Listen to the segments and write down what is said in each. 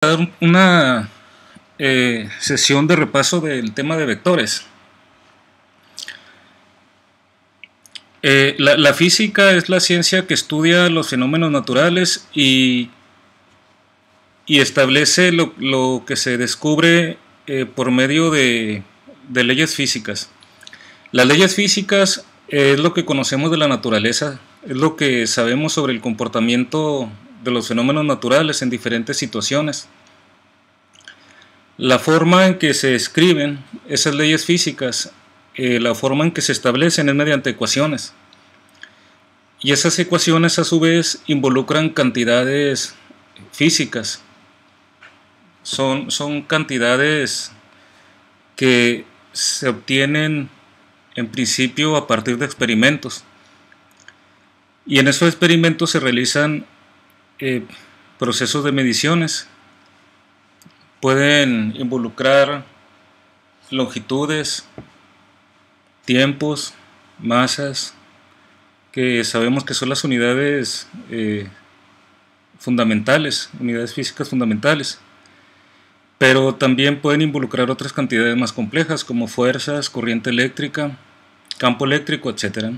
Dar una sesión de repaso del tema de vectores. La física es la ciencia que estudia los fenómenos naturales y establece lo que se descubre por medio de leyes físicas. Las leyes físicas es lo que conocemos de la naturaleza, es lo que sabemos sobre el comportamiento de los fenómenos naturales en diferentes situaciones. La forma en que se escriben esas leyes físicas, la forma en que se establecen es mediante ecuaciones. Y esas ecuaciones a su vez involucran cantidades físicas. Son cantidades que se obtienen en principio a partir de experimentos. Y en esos experimentos se realizan procesos de mediciones. Pueden involucrar longitudes, tiempos, masas, que sabemos que son las unidades fundamentales, unidades físicas fundamentales. Pero también pueden involucrar otras cantidades más complejas como fuerzas, corriente eléctrica, campo eléctrico, etc.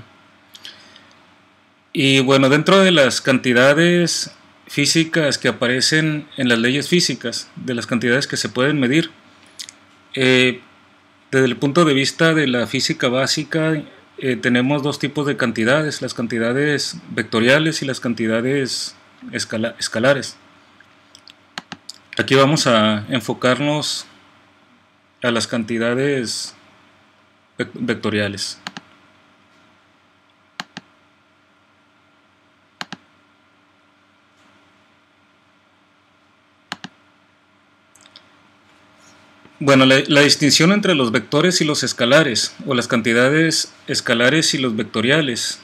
Y bueno, dentro de las cantidades físicas que aparecen en las leyes físicas, de las cantidades que se pueden medir, desde el punto de vista de la física básica, tenemos dos tipos de cantidades: las cantidades vectoriales y las cantidades escalares. Aquí vamos a enfocarnos a las cantidades vectoriales. Bueno, la distinción entre los vectores y los escalares, o las cantidades escalares y los vectoriales,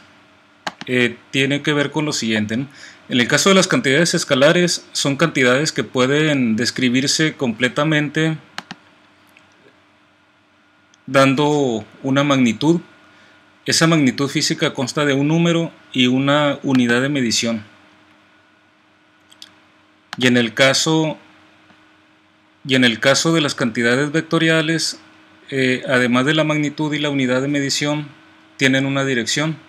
tiene que ver con lo siguiente, ¿no? En el caso de las cantidades escalares, son cantidades que pueden describirse completamente dando una magnitud. Esa magnitud física consta de un número y una unidad de medición. Y en el caso de las cantidades vectoriales, además de la magnitud y la unidad de medición, tienen una dirección.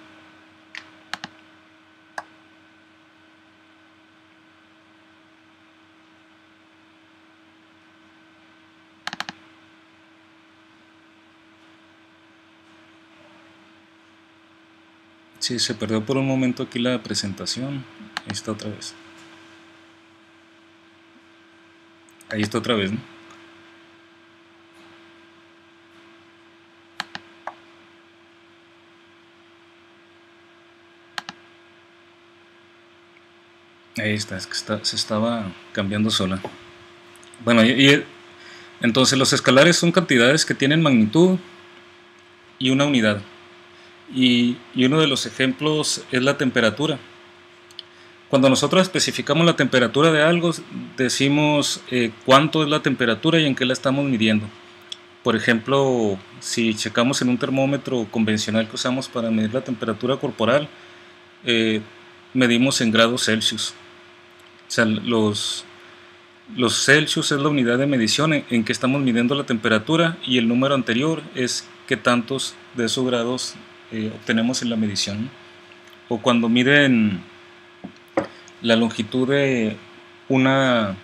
Sí, se perdió por un momento aquí la presentación. Ahí está otra vez. Ahí está otra vez, ¿no? Ahí está, es que se estaba cambiando sola. Bueno, entonces los escalares son cantidades que tienen magnitud y una unidad. Y uno de los ejemplos es la temperatura. Cuando nosotros especificamos la temperatura de algo, decimos cuánto es la temperatura y en qué la estamos midiendo. Por ejemplo, si checamos en un termómetro convencional que usamos para medir la temperatura corporal, medimos en grados Celsius. O sea, los Celsius es la unidad de medición en que estamos midiendo la temperatura, y el número anterior es qué tantos de esos grados obtenemos en la medición. O cuando miden la longitud de una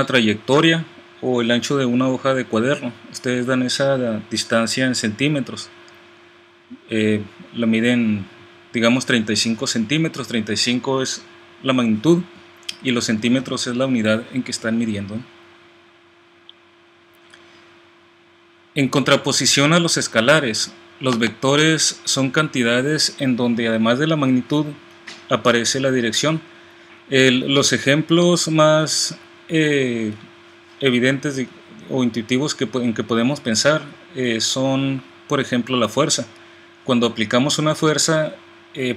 trayectoria o el ancho de una hoja de cuaderno, ustedes dan esa distancia en centímetros. La miden, digamos, 35 centímetros. 35 es la magnitud y los centímetros es la unidad en que están midiendo. En contraposición a los escalares, los vectores son cantidades en donde además de la magnitud aparece la dirección. Los ejemplos más evidentes o intuitivos en que podemos pensar son, por ejemplo, la fuerza. Cuando aplicamos una fuerza,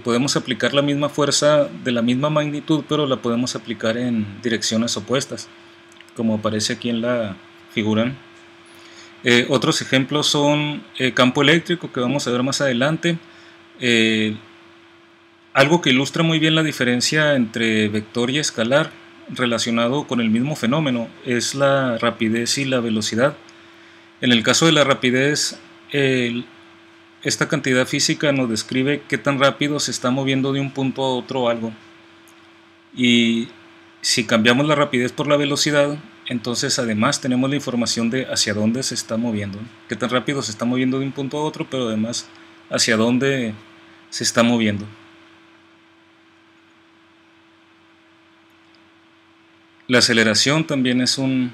podemos aplicar la misma fuerza de la misma magnitud, pero la podemos aplicar en direcciones opuestas, como aparece aquí en la figura. Otros ejemplos son campo eléctrico, que vamos a ver más adelante. Algo que ilustra muy bien la diferencia entre vector y escalar relacionado con el mismo fenómeno, es la rapidez y la velocidad. En el caso de la rapidez, esta cantidad física nos describe qué tan rápido se está moviendo de un punto a otro algo. Y si cambiamos la rapidez por la velocidad, entonces además tenemos la información de hacia dónde se está moviendo, qué tan rápido se está moviendo de un punto a otro, pero además hacia dónde se está moviendo. La aceleración también es un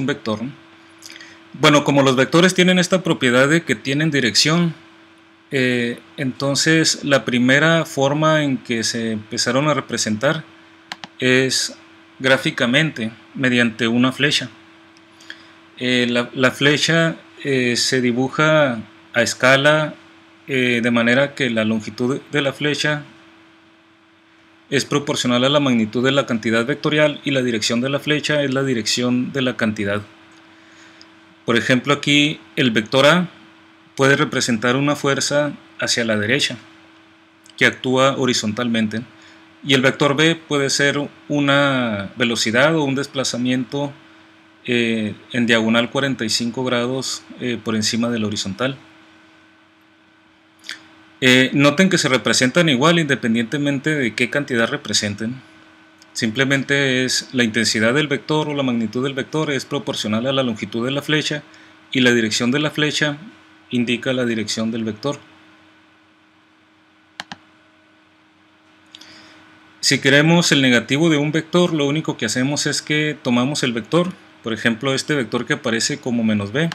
vector, ¿no? Bueno, como los vectores tienen esta propiedad de que tienen dirección, entonces la primera forma en que se empezaron a representar es gráficamente, mediante una flecha. La flecha se dibuja a escala, de manera que la longitud de la flecha es proporcional a la magnitud de la cantidad vectorial y la dirección de la flecha es la dirección de la cantidad. Por ejemplo, aquí el vector A puede representar una fuerza hacia la derecha que actúa horizontalmente, y el vector B puede ser una velocidad o un desplazamiento en diagonal 45 grados por encima de la horizontal. Noten que se representan igual independientemente de qué cantidad representen. Simplemente es la intensidad del vector o la magnitud del vector es proporcional a la longitud de la flecha, y la dirección de la flecha indica la dirección del vector. Si queremos el negativo de un vector, lo único que hacemos es que tomamos el vector. Por ejemplo, este vector que aparece como menos b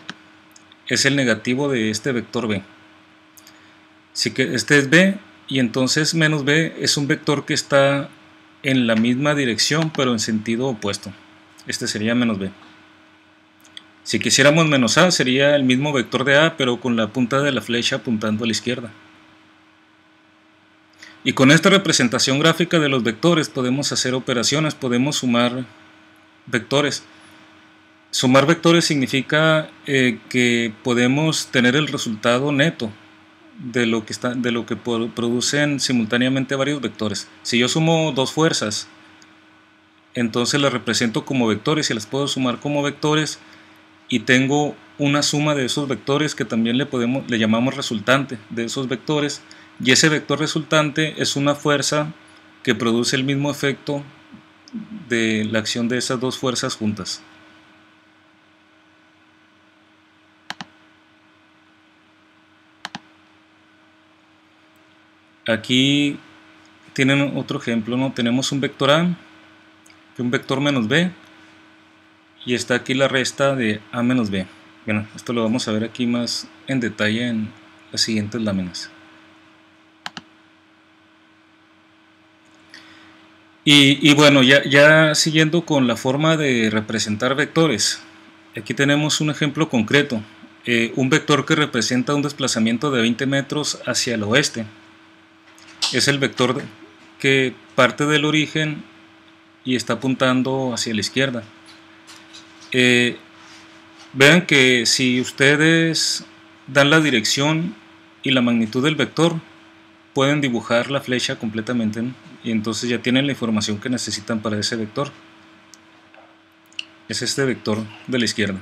es el negativo de este vector b. Así que este es b, y entonces menos b es un vector que está en la misma dirección pero en sentido opuesto. Este sería menos b. Si quisiéramos menos a, sería el mismo vector de a pero con la punta de la flecha apuntando a la izquierda. Y con esta representación gráfica de los vectores podemos hacer operaciones, podemos sumar vectores. Sumar vectores significa que podemos tener el resultado neto de lo que producen simultáneamente varios vectores. Si yo sumo dos fuerzas, entonces las represento como vectores y las puedo sumar como vectores, y tengo una suma de esos vectores que también le llamamos resultante de esos vectores, y ese vector resultante es una fuerza que produce el mismo efecto de la acción de esas dos fuerzas juntas. Aquí tienen otro ejemplo, ¿no? Tenemos un vector A y un vector menos b, y está aquí la resta de a menos b. Bueno, esto lo vamos a ver aquí más en detalle en las siguientes láminas. Y bueno, ya siguiendo con la forma de representar vectores, aquí tenemos un ejemplo concreto, un vector que representa un desplazamiento de 20 metros hacia el oeste. Es el vector que parte del origen y está apuntando hacia la izquierda. Vean que si ustedes dan la dirección y la magnitud del vector, pueden dibujar la flecha completamente, ¿no? Y entonces ya tienen la información que necesitan para ese vector. Es este vector de la izquierda.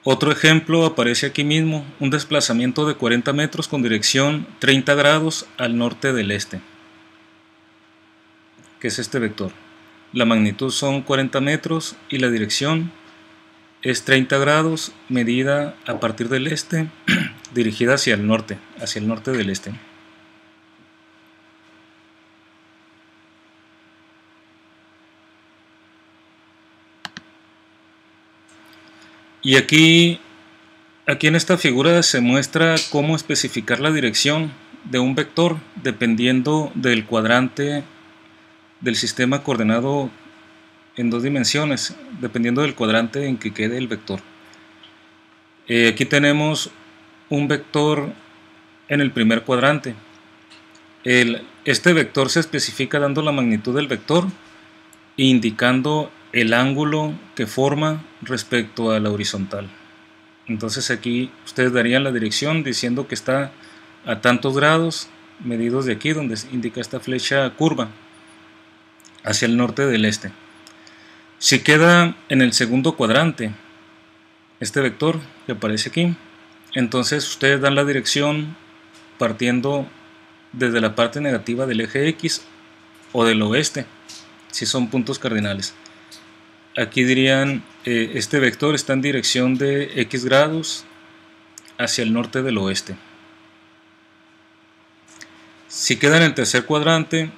Otro ejemplo aparece aquí mismo, un desplazamiento de 40 metros con dirección 30 grados al norte del este, que es este vector. La magnitud son 40 metros y la dirección es 30 grados medida a partir del este, dirigida hacia el norte del este. Y aquí en esta figura se muestra cómo especificar la dirección de un vector dependiendo del cuadrante del sistema coordenado en dos dimensiones, dependiendo del cuadrante en que quede el vector. Aquí tenemos un vector en el primer cuadrante. Este vector se especifica dando la magnitud del vector e indicando el ángulo que forma respecto a la horizontal. Entonces aquí ustedes darían la dirección diciendo que está a tantos grados medidos de aquí donde indica esta flecha curva. hacia el norte del este. Si queda en el segundo cuadrante este vector que aparece aquí, entonces ustedes dan la dirección partiendo desde la parte negativa del eje X o del oeste, si son puntos cardinales. Aquí dirían, este vector está en dirección de X grados hacia el norte del oeste. Si queda en el tercer cuadrante,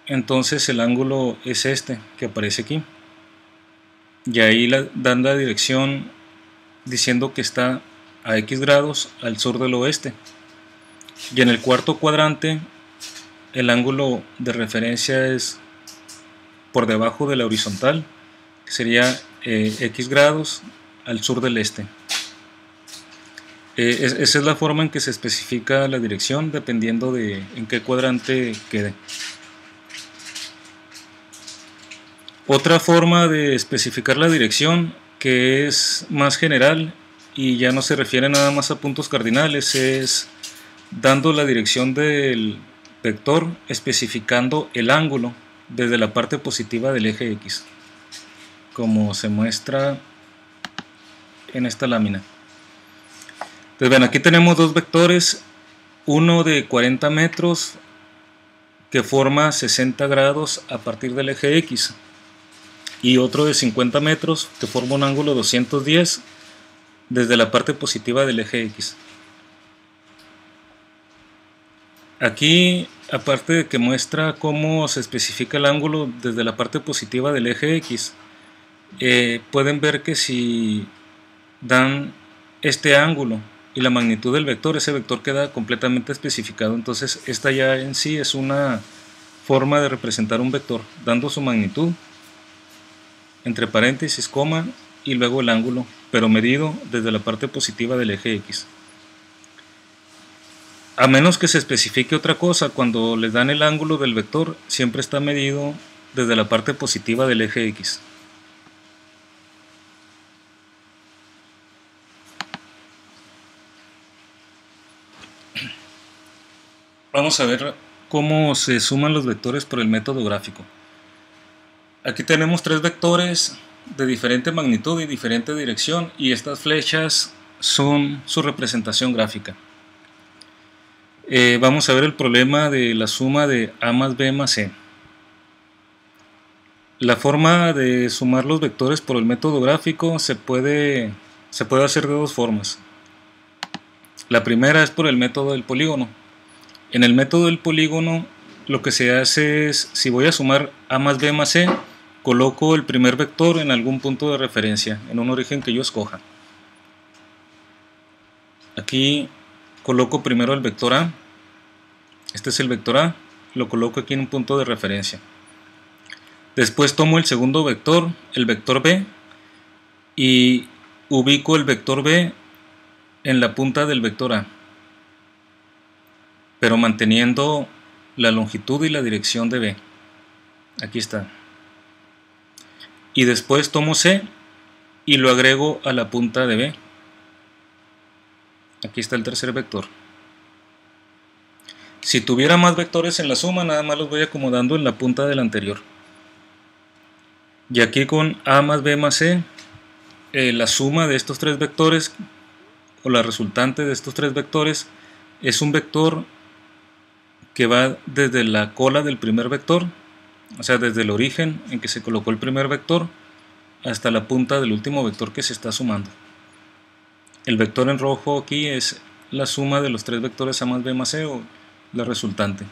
entonces el ángulo es este que aparece aquí. Y ahí dan la dirección diciendo que está a X grados al sur del oeste. Y en el cuarto cuadrante, el ángulo de referencia es por debajo de la horizontal, que sería X grados al sur del este. Esa es la forma en que se especifica la dirección, dependiendo de en qué cuadrante quede. Otra forma de especificar la dirección, que es más general y ya no se refiere nada más a puntos cardinales, es dando la dirección del vector especificando el ángulo desde la parte positiva del eje X, como se muestra en esta lámina. Entonces, ven, aquí tenemos dos vectores, uno de 40 metros que forma 60 grados a partir del eje X y otro de 50 metros que forma un ángulo 210 desde la parte positiva del eje X. Aquí, aparte de que muestra cómo se especifica el ángulo desde la parte positiva del eje X, pueden ver que si dan este ángulo y la magnitud del vector, ese vector queda completamente especificado. Entonces esta ya en sí es una forma de representar un vector, dando su magnitud, entre paréntesis, coma, y luego el ángulo, pero medido desde la parte positiva del eje X. A menos que se especifique otra cosa, cuando les dan el ángulo del vector, siempre está medido desde la parte positiva del eje X. Vamos a ver cómo se suman los vectores por el método gráfico. Aquí tenemos tres vectores de diferente magnitud y diferente dirección, y estas flechas son su representación gráfica. Vamos a ver el problema de la suma de A más B más C. La forma de sumar los vectores por el método gráfico se puede hacer de dos formas. La primera es por el método del polígono. En el método del polígono lo que se hace es, si voy a sumar A más B más C, coloco el primer vector en algún punto de referencia, en un origen que yo escoja. Aquí coloco primero el vector A, este es el vector A, lo coloco aquí en un punto de referencia. Después tomo el segundo vector, el vector B, y ubico el vector B en la punta del vector A, pero manteniendo la longitud y la dirección de B. Aquí está. Y después tomo C y lo agrego a la punta de B. Aquí está el tercer vector. Si tuviera más vectores en la suma, nada más los voy acomodando en la punta del anterior. Y aquí con A más B más C, la suma de estos tres vectores, o la resultante de estos tres vectores, es un vector que va desde la cola del primer vector, o sea, desde el origen en que se colocó el primer vector, hasta la punta del último vector que se está sumando. El vector en rojo aquí es la suma de los tres vectores A más B más C, o la resultante.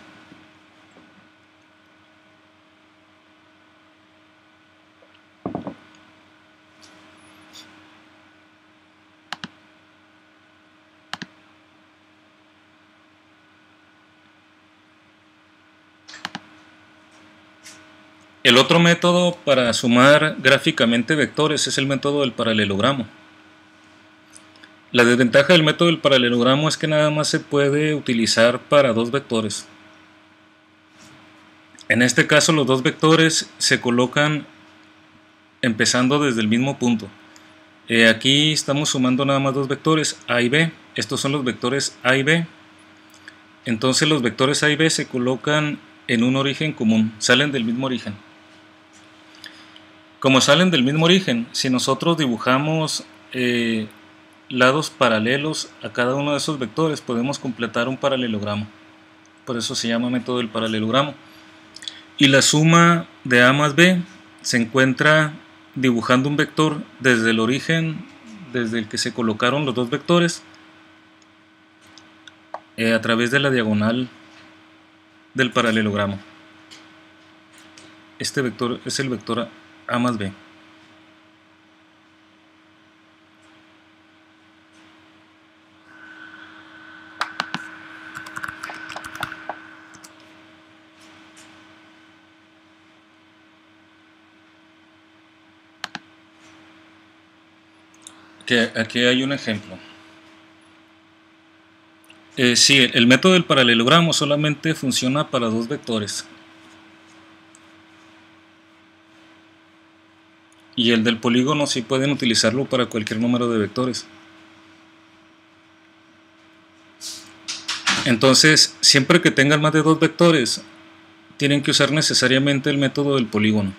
El otro método para sumar gráficamente vectores es el método del paralelogramo. La desventaja del método del paralelogramo es que nada más se puede utilizar para dos vectores. En este caso los dos vectores se colocan empezando desde el mismo punto. Aquí estamos sumando nada más dos vectores, A y B. Estos son los vectores A y B. Entonces los vectores A y B se colocan en un origen común, salen del mismo origen. Como salen del mismo origen, si nosotros dibujamos lados paralelos a cada uno de esos vectores, podemos completar un paralelogramo. Por eso se llama método del paralelogramo. Y la suma de A más B se encuentra dibujando un vector desde el origen, desde el que se colocaron los dos vectores, a través de la diagonal del paralelogramo. Este vector es el vector A más B. Aquí hay un ejemplo. Sí, el método del paralelogramo solamente funciona para dos vectores. Y el del polígono sí pueden utilizarlo para cualquier número de vectores. Entonces, siempre que tengan más de dos vectores, tienen que usar necesariamente el método del polígono.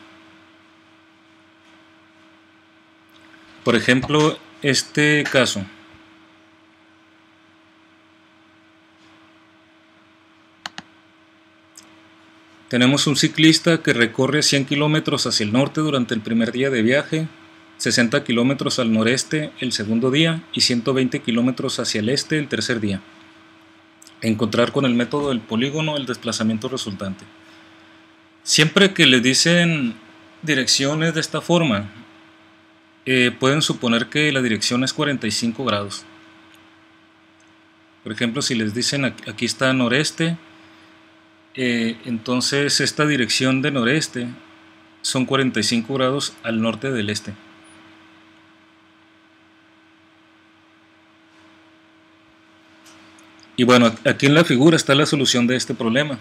Por ejemplo, este caso. Tenemos un ciclista que recorre 100 kilómetros hacia el norte durante el primer día de viaje, 60 kilómetros al noreste el segundo día y 120 kilómetros hacia el este el tercer día. Encontrar con el método del polígono el desplazamiento resultante. Siempre que les dicen direcciones de esta forma, pueden suponer que la dirección es 45 grados. Por ejemplo, si les dicen aquí está noreste, entonces esta dirección de noreste son 45 grados al norte del este. Y bueno, aquí en la figura está la solución de este problema.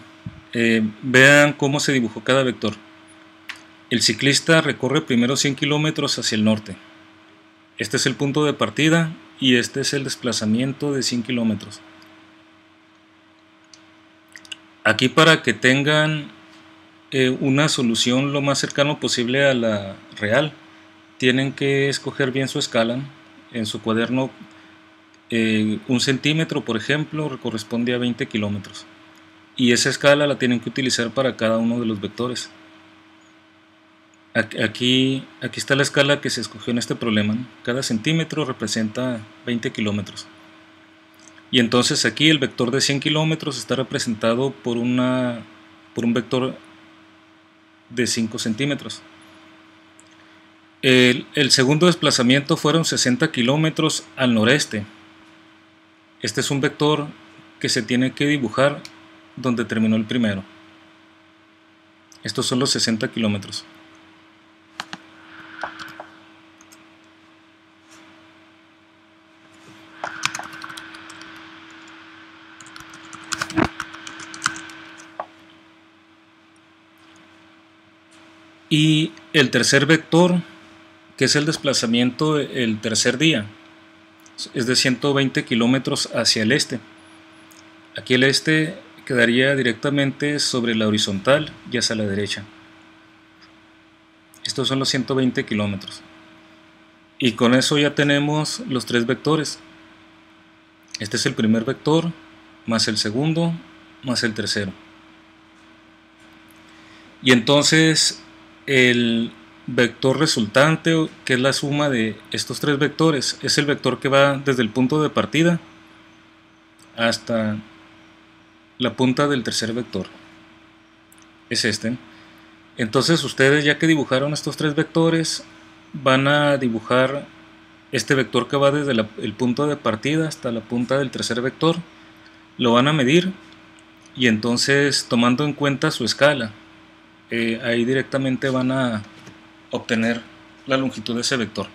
Vean cómo se dibujó cada vector. El ciclista recorre primero 100 kilómetros hacia el norte. Este es el punto de partida y este es el desplazamiento de 100 kilómetros. Aquí, para que tengan una solución lo más cercano posible a la real, tienen que escoger bien su escala. En su cuaderno, 1 centímetro, por ejemplo, corresponde a 20 kilómetros. Y esa escala la tienen que utilizar para cada uno de los vectores. Aquí está la escala que se escogió en este problema, ¿no? Cada centímetro representa 20 kilómetros. Y entonces aquí el vector de 100 kilómetros está representado por un vector de 5 centímetros. El segundo desplazamiento fueron 60 kilómetros al noreste. Este es un vector que se tiene que dibujar donde terminó el primero. Estos son los 60 kilómetros. Y el tercer vector, que es el desplazamiento el tercer día, es de 120 kilómetros hacia el este. Aquí el este quedaría directamente sobre la horizontal y hacia la derecha. Estos son los 120 kilómetros. Y con eso ya tenemos los tres vectores. Este es el primer vector, más el segundo, más el tercero. Y entonces el vector resultante, que es la suma de estos tres vectores, es el vector que va desde el punto de partida hasta la punta del tercer vector. Es este. Entonces ustedes, ya que dibujaron estos tres vectores, van a dibujar este vector que va desde el punto de partida hasta la punta del tercer vector. Lo van a medir y entonces, tomando en cuenta su escala, ahí directamente van a obtener la longitud de ese vector.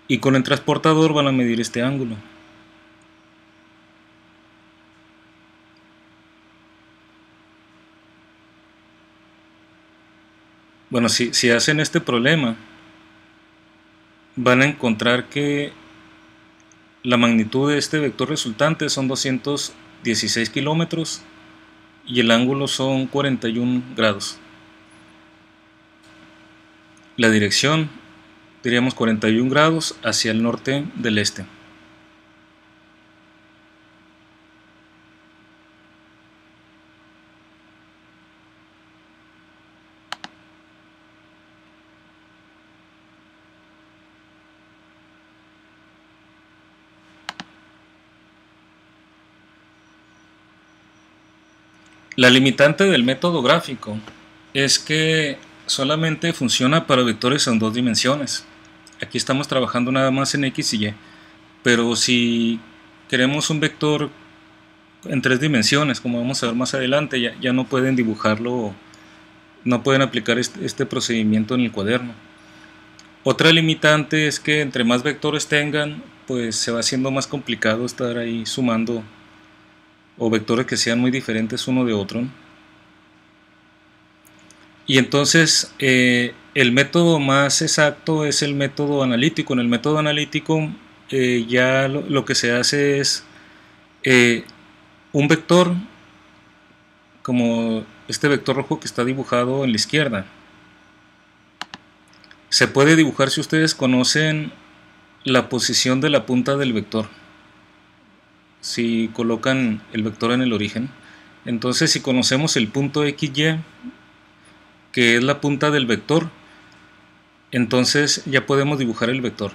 Y con el transportador van a medir este ángulo. Bueno, si hacen este problema, van a encontrar que la magnitud de este vector resultante son 216 kilómetros y el ángulo son 41 grados. la dirección, diríamos 41 grados hacia el norte del este. La limitante del método gráfico es que solamente funciona para vectores en 2 dimensiones. Aquí estamos trabajando nada más en X y Y, pero si queremos un vector en 3 dimensiones, como vamos a ver más adelante, ya no pueden dibujarlo, no pueden aplicar este procedimiento en el cuaderno. Otra limitante es que entre más vectores tengan, pues se va haciendo más complicado estar ahí sumando, o vectores que sean muy diferentes uno de otro, ¿no? Y entonces el método más exacto es el método analítico. En el método analítico ya lo que se hace es un vector, como este vector rojo que está dibujado en la izquierda. Se puede dibujar si ustedes conocen la posición de la punta del vector. Si colocan el vector en el origen, entonces si conocemos el punto XY, que es la punta del vector, entonces ya podemos dibujar el vector.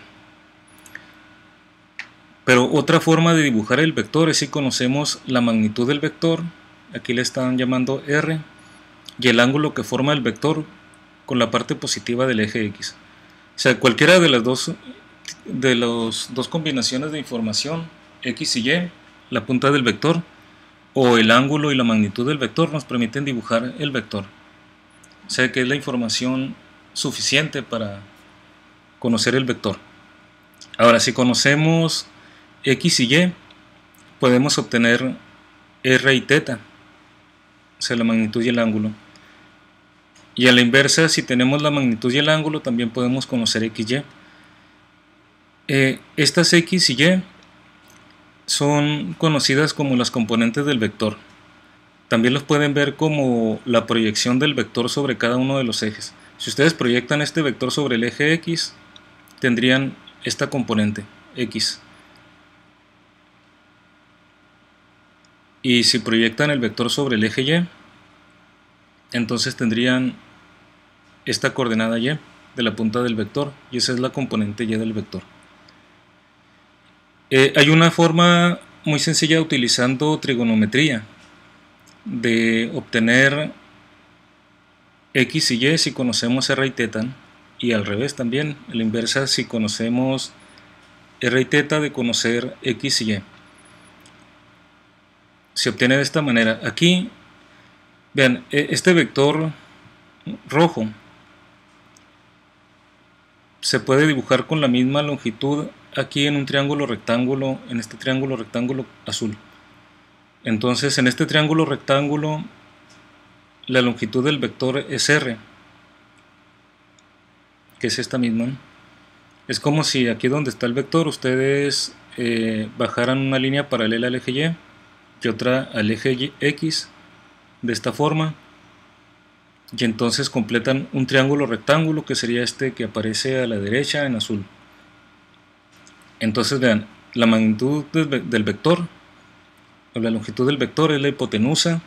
Pero otra forma de dibujar el vector es si conocemos la magnitud del vector, aquí le están llamando R, y el ángulo que forma el vector con la parte positiva del eje X. O sea, cualquiera de las dos combinaciones de información, X y Y, la punta del vector, o el ángulo y la magnitud del vector, nos permiten dibujar el vector. O sea que es la información suficiente para conocer el vector. Ahora, si conocemos X y Y, podemos obtener R y θ, o sea, la magnitud y el ángulo. Y a la inversa, si tenemos la magnitud y el ángulo, también podemos conocer X y Y. Estas X y Y son conocidas como las componentes del vector. También los pueden ver como la proyección del vector sobre cada uno de los ejes. Si ustedes proyectan este vector sobre el eje X, tendrían esta componente, X. Y si proyectan el vector sobre el eje Y, entonces tendrían esta coordenada Y de la punta del vector, y esa es la componente Y del vector. Hay una forma muy sencilla utilizando trigonometría de obtener X y Y si conocemos R y θ, y al revés también, a la inversa, si conocemos R y θ, de conocer X y Y. Se obtiene de esta manera. Aquí, vean, este vector rojo se puede dibujar con la misma longitud aquí en un triángulo rectángulo, en este triángulo rectángulo azul. Entonces, en este triángulo rectángulo, la longitud del vector es R, que es esta misma. Es como si aquí donde está el vector ustedes bajaran una línea paralela al eje Y y otra al eje X de esta forma, y entonces completan un triángulo rectángulo que sería este que aparece a la derecha en azul. Entonces vean, la magnitud del vector, o la longitud del vector, es la hipotenusa,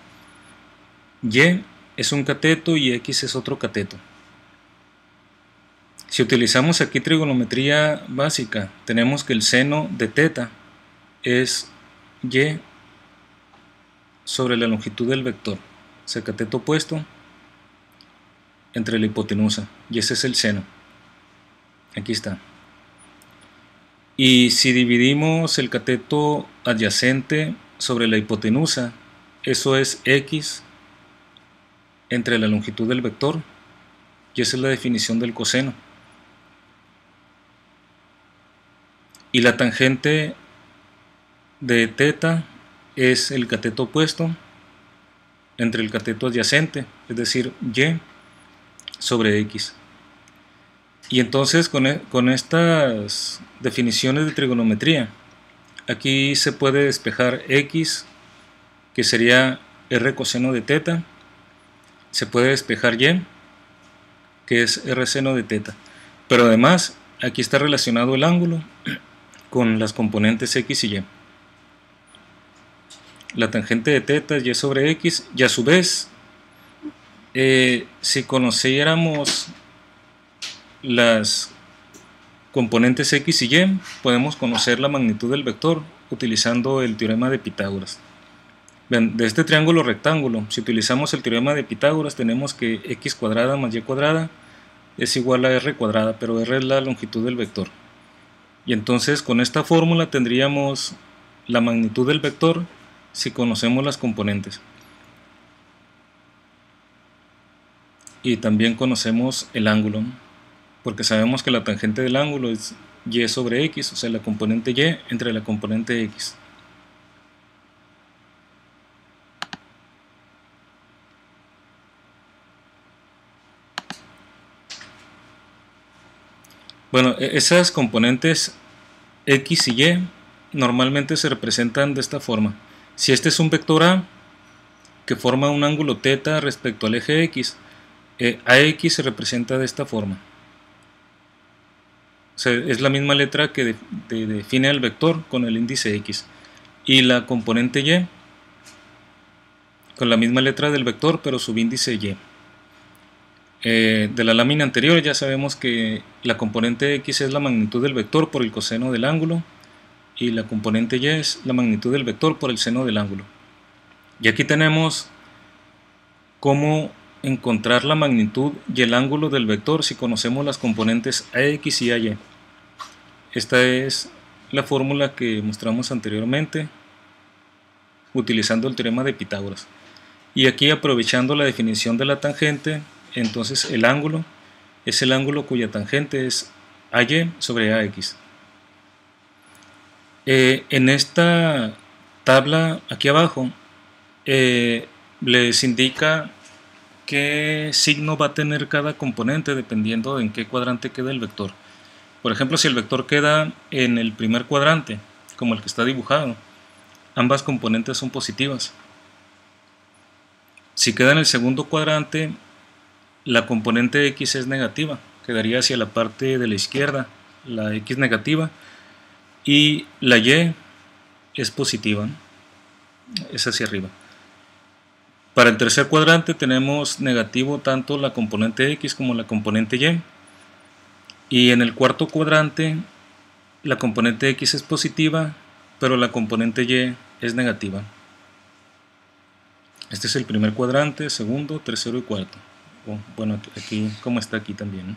Y es un cateto y X es otro cateto. Si utilizamos aquí trigonometría básica, tenemos que el seno de θ es Y sobre la longitud del vector, o sea, cateto opuesto entre la hipotenusa, y ese es el seno. Aquí está. Y si dividimos el cateto adyacente sobre la hipotenusa, eso es X entre la longitud del vector, y esa es la definición del coseno. Y la tangente de θ es el cateto opuesto entre el cateto adyacente, es decir, Y sobre X. Y entonces con estas definiciones de trigonometría, aquí se puede despejar X, que sería R coseno de θ, se puede despejar Y, que es r seno de teta. Pero además, aquí está relacionado el ángulo con las componentes x y y. La tangente de teta es y sobre x, y a su vez, si conociéramos las componentes x y y, podemos conocer la magnitud del vector utilizando el teorema de Pitágoras. Vean, de este triángulo rectángulo, si utilizamos el teorema de Pitágoras, tenemos que x cuadrada más y cuadrada es igual a r cuadrada, pero r es la longitud del vector. Y entonces con esta fórmula tendríamos la magnitud del vector si conocemos las componentes. Y también conocemos el ángulo, porque sabemos que la tangente del ángulo es y sobre x, o sea, la componente y entre la componente x. Bueno, esas componentes x y y normalmente se representan de esta forma. Si este es un vector a que forma un ángulo θ respecto al eje x, ax se representa de esta forma. O sea, es la misma letra que define el vector con el índice x. Y la componente y con la misma letra del vector pero subíndice y. De la lámina anterior ya sabemos que la componente x es la magnitud del vector por el coseno del ángulo y la componente y es la magnitud del vector por el seno del ángulo. Y aquí tenemos cómo encontrar la magnitud y el ángulo del vector si conocemos las componentes ax y ay. Esta es la fórmula que mostramos anteriormente utilizando el teorema de Pitágoras. Y aquí, aprovechando la definición de la tangente, entonces el ángulo es el ángulo cuya tangente es AY sobre AX. En esta tabla aquí abajo les indica qué signo va a tener cada componente dependiendo de en qué cuadrante queda el vector. Por ejemplo, si el vector queda en el primer cuadrante, como el que está dibujado, ambas componentes son positivas. Si queda en el segundo cuadrante, la componente x es negativa, quedaría hacia la parte de la izquierda, la x negativa, y la y es positiva, es hacia arriba. Para el tercer cuadrante tenemos negativo tanto la componente x como la componente y. Y en el cuarto cuadrante la componente x es positiva, pero la componente y es negativa. Este es el primer cuadrante, segundo, tercero y cuarto. Bueno, aquí como está aquí también.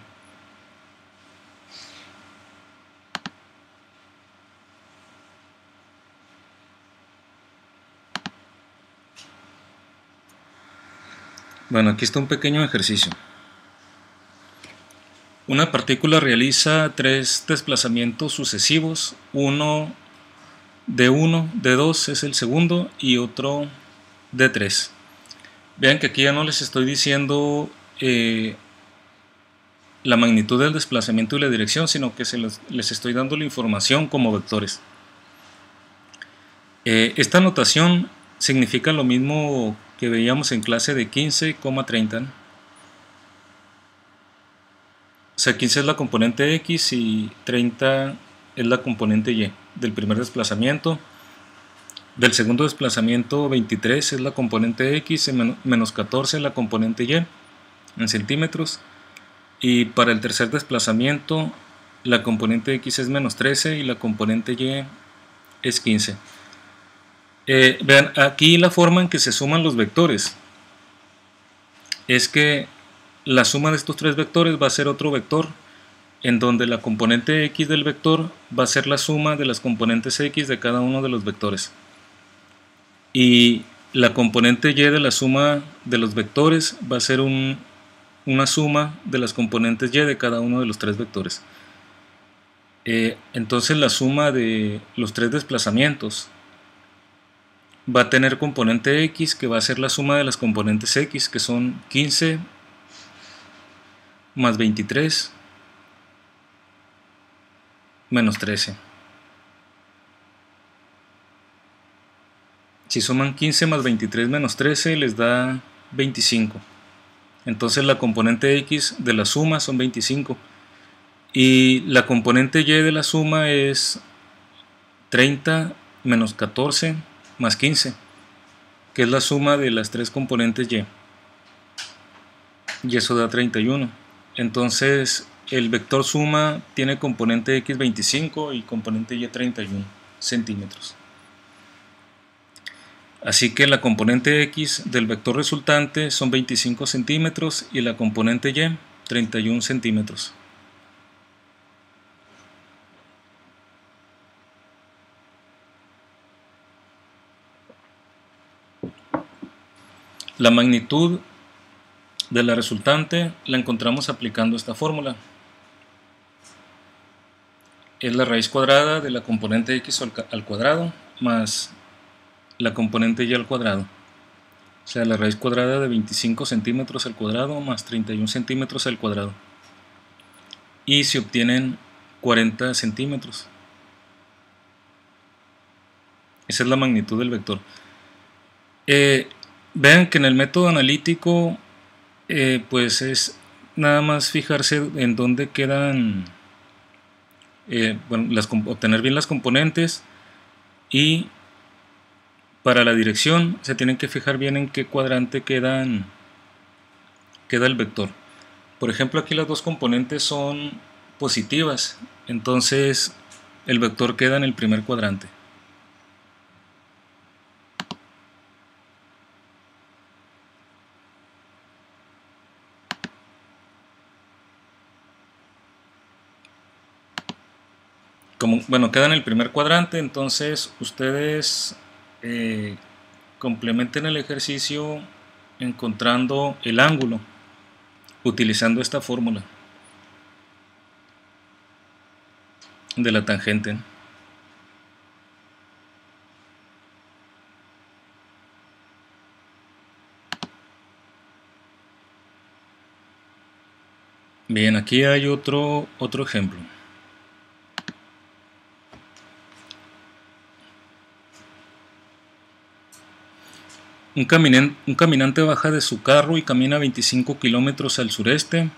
Bueno, aquí está un pequeño ejercicio. Una partícula realiza 3 desplazamientos sucesivos, uno de 1, de 2 es el segundo y otro de 3. Vean que aquí ya no les estoy diciendo la magnitud del desplazamiento y la dirección, sino que les estoy dando la información como vectores. Esta notación significa lo mismo que veíamos en clase de 15,30. O sea, 15 es la componente x y 30 es la componente y del primer desplazamiento. Del segundo desplazamiento 23 es la componente x, menos 14 es la componente y en centímetros. Y para el tercer desplazamiento la componente x es menos 13 y la componente y es 15. Vean, aquí la forma en que se suman los vectores es que la suma de estos 3 vectores va a ser otro vector en donde la componente x del vector va a ser la suma de las componentes x de cada uno de los vectores. Y la componente y de la suma de los vectores va a ser una suma de las componentes y de cada uno de los 3 vectores. Entonces la suma de los 3 desplazamientos va a tener componente x que va a ser la suma de las componentes x, que son 15 más 23 menos 13. Si suman 15 más 23 menos 13 les da 25. Entonces la componente x de la suma son 25 y la componente y de la suma es 30 menos 14 más 15, que es la suma de las tres componentes y eso da 31. Entonces el vector suma tiene componente x 25 y componente y 31 centímetros. Así que la componente x del vector resultante son 25 centímetros y la componente y 31 centímetros. La magnitud de la resultante la encontramos aplicando esta fórmula. Es la raíz cuadrada de la componente x al cuadrado más la componente y al cuadrado. O sea, la raíz cuadrada de 25 centímetros al cuadrado más 31 centímetros al cuadrado. Y se obtienen 40 centímetros. Esa es la magnitud del vector. Vean que en el método analítico pues es nada más fijarse en dónde quedan, obtener bien las componentes, y para la dirección se tienen que fijar bien en qué cuadrante queda el vector. Por ejemplo, aquí las dos componentes son positivas, entonces el vector queda en el primer cuadrante. Queda en el primer cuadrante, entonces ustedes complementen el ejercicio encontrando el ángulo utilizando esta fórmula de la tangente. Bien, aquí hay otro ejemplo. Un caminante baja de su carro y camina 25 kilómetros al sureste.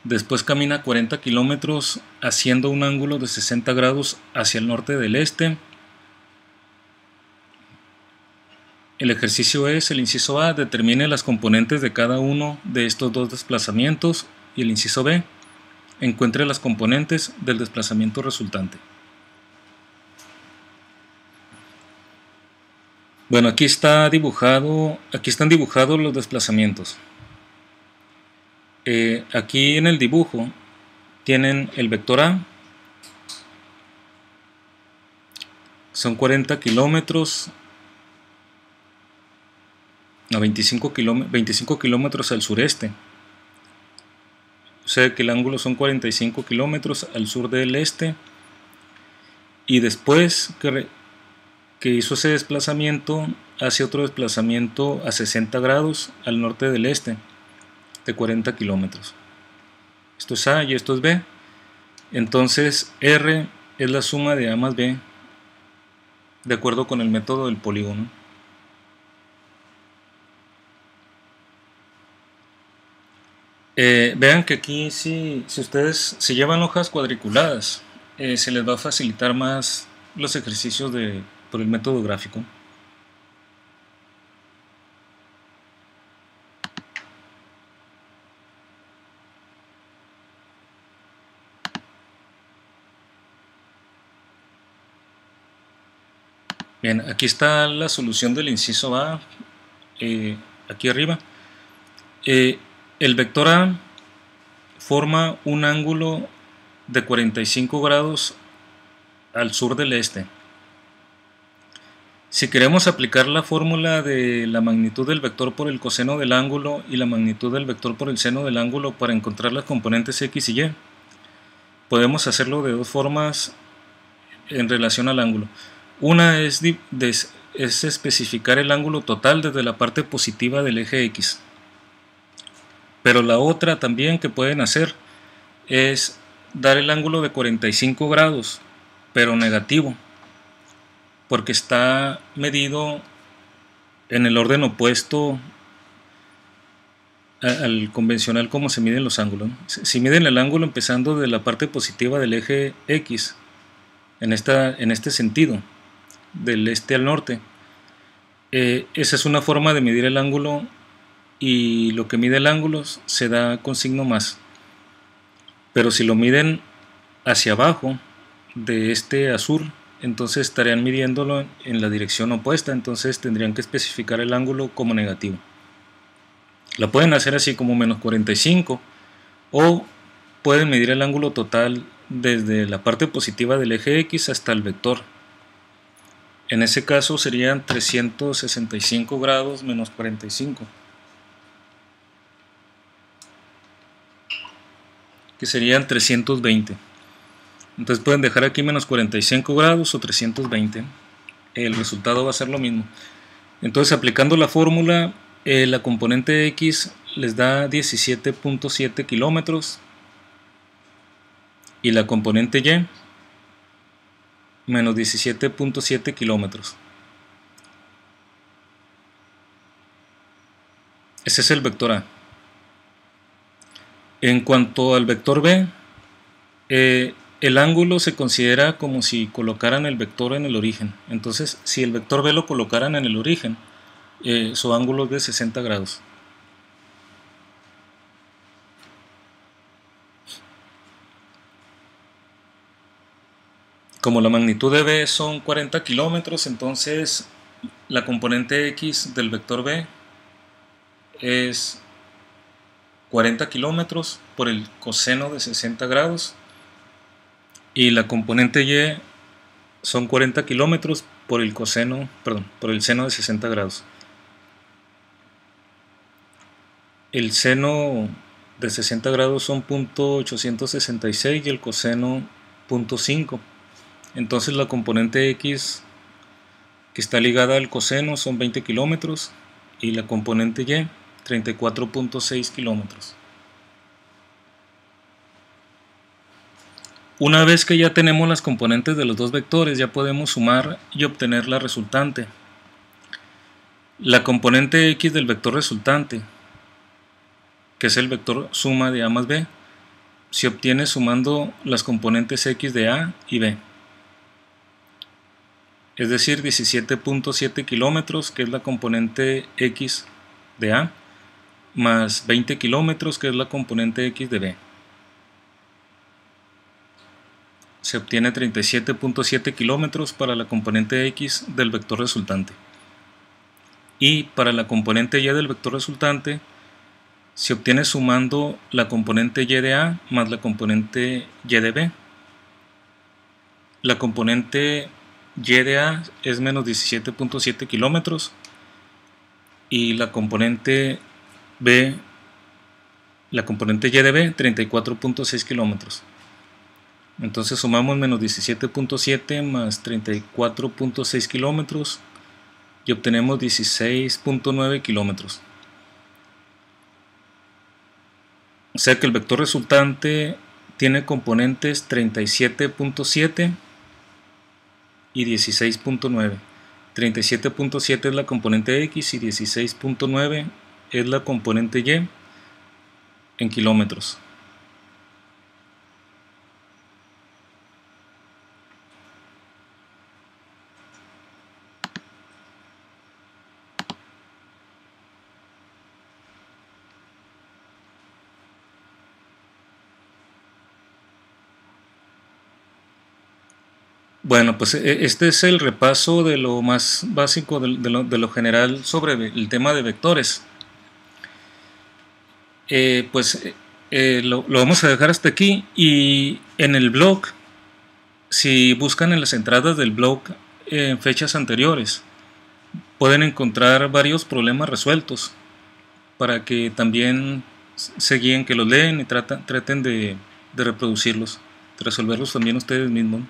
Después camina 40 kilómetros haciendo un ángulo de 60 grados hacia el norte del este. El ejercicio es, el inciso A, determine las componentes de cada uno de estos dos desplazamientos, y el inciso B, encuentre las componentes del desplazamiento resultante. Bueno, aquí están dibujados los desplazamientos. Aquí en el dibujo tienen el vector A, son 40 kilómetros, a 25 kilómetros al sureste. O sea que el ángulo son 45 kilómetros al sur del este. Y después que hizo ese desplazamiento, hace otro desplazamiento a 60 grados al norte del este, de 40 kilómetros. Esto es A y esto es B. Entonces R es la suma de A más B, de acuerdo con el método del polígono. Vean que aquí si ustedes se llevan hojas cuadriculadas, se les va a facilitar más los ejercicios por el método gráfico. Bien, aquí está la solución del inciso A, aquí arriba. El vector A forma un ángulo de 45 grados al sur del este. Si queremos aplicar la fórmula de la magnitud del vector por el coseno del ángulo y la magnitud del vector por el seno del ángulo para encontrar las componentes x y y, podemos hacerlo de dos formas en relación al ángulo. Una es especificar el ángulo total desde la parte positiva del eje x. Pero la otra también que pueden hacer es dar el ángulo de 45 grados, pero negativo, porque está medido en el orden opuesto al convencional como se miden los ángulos. Si miden el ángulo empezando de la parte positiva del eje X, en este sentido, del este al norte, esa es una forma de medir el ángulo, y lo que mide el ángulo se da con signo más. Pero si lo miden hacia abajo, de este a sur, entonces estarían midiéndolo en la dirección opuesta, entonces tendrían que especificar el ángulo como negativo. La pueden hacer así como menos 45, o pueden medir el ángulo total desde la parte positiva del eje X hasta el vector. En ese caso serían 365 grados menos 45, que serían 320. Entonces pueden dejar aquí menos 45 grados o 320. El resultado va a ser lo mismo. Entonces, aplicando la fórmula, la componente X les da 17.7 kilómetros y la componente Y menos 17.7 kilómetros. Ese es el vector A. En cuanto al vector B, el ángulo se considera como si colocaran el vector en el origen. Entonces, si el vector B lo colocaran en el origen, su ángulo es de 60 grados. Como la magnitud de B son 40 kilómetros, entonces la componente X del vector B es 40 kilómetros por el coseno de 60 grados, y la componente Y son 40 kilómetros por el coseno, por el seno de 60 grados. El seno de 60 grados son 0.866 y el coseno 0.5. Entonces la componente X que está ligada al coseno son 20 kilómetros y la componente Y 34.6 kilómetros. Una vez que ya tenemos las componentes de los dos vectores, ya podemos sumar y obtener la resultante. La componente X del vector resultante, que es el vector suma de A más B, se obtiene sumando las componentes X de A y B. Es decir, 17.7 kilómetros, que es la componente X de A, más 20 kilómetros, que es la componente X de B. Se obtiene 37.7 kilómetros para la componente X del vector resultante. Y para la componente Y del vector resultante, se obtiene sumando la componente Y de A más la componente Y de B. La componente Y de A es menos 17.7 kilómetros y la componente B, la componente Y de B, 34.6 kilómetros. Entonces sumamos menos 17.7 más 34.6 kilómetros y obtenemos 16.9 kilómetros. O sea que el vector resultante tiene componentes 37.7 y 16.9. 37.7 es la componente X y 16.9 es la componente Y en kilómetros. Bueno, pues este es el repaso de lo más básico, de lo general sobre el tema de vectores. Lo vamos a dejar hasta aquí, y en el blog, si buscan en las entradas del blog en fechas anteriores, pueden encontrar varios problemas resueltos para que también se guíen, que los leen y traten de reproducirlos, de resolverlos también ustedes mismos.